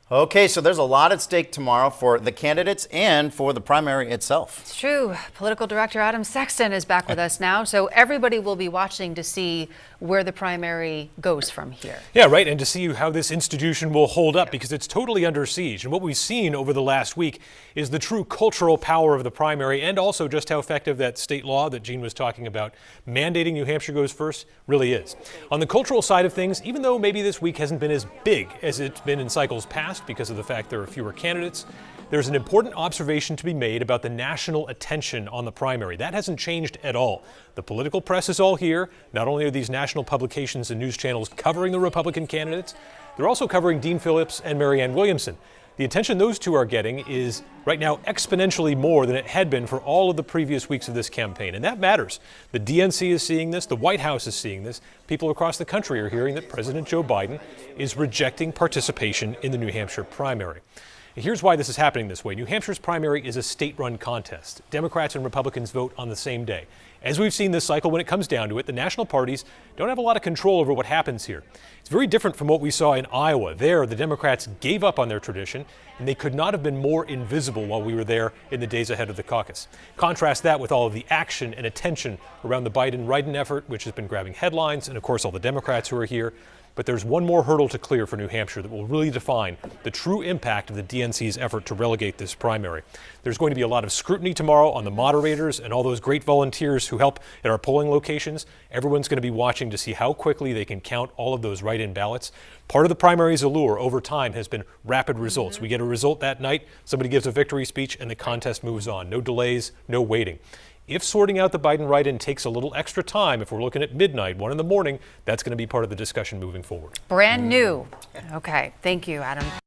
Okay, so there's a lot at stake tomorrow for the candidates and for the primary itself. It's true. Political director Adam Sexton is back with us now, so everybody will be watching to see where the primary goes from here. Yeah, right, and to see how this institution will hold up because it's totally under siege. And what we've seen over the last week is the true cultural power of the primary and also just how effective that state law that Gene was talking about, mandating New Hampshire goes first, really is. On the cultural side of things, even though maybe this week hasn't been as big as it's been in cycles past, because of the fact there are fewer candidates, there's an important observation to be made about the national attention on the primary. That hasn't changed at all. The political press is all here. Not only are these national publications and news channels covering the Republican candidates, they're also covering Dean Phillips and Marianne Williamson. The attention those two are getting is right now exponentially more than it had been for all of the previous weeks of this campaign, and that matters. The DNC is seeing this, the White House is seeing this, people across the country are hearing that President Joe Biden is rejecting participation in the New Hampshire primary. Here's why this is happening this way. New Hampshire's primary is a state-run contest. Democrats and Republicans vote on the same day. As we've seen this cycle, when it comes down to it, the national parties don't have a lot of control over what happens here. It's very different from what we saw in Iowa. There, the Democrats gave up on their tradition, and they could not have been more invisible while we were there in the days ahead of the caucus. Contrast that with all of the action and attention around the Biden-Riden effort, which has been grabbing headlines, and of course all the Democrats who are here. But there's one more hurdle to clear for New Hampshire that will really define the true impact of the DNC's effort to relegate this primary. There's going to be a lot of scrutiny tomorrow on the moderators and all those great volunteers who help at our polling locations. Everyone's going to be watching to see how quickly they can count all of those write-in ballots. Part of the primary's allure over time has been rapid results. We get a result that night, somebody gives a victory speech, and the contest moves on. No delays, no waiting. If sorting out the Biden write-in takes a little extra time, if we're looking at midnight, 1 in the morning, that's going to be part of the discussion moving forward. Brand new. Okay. Thank you, Adam.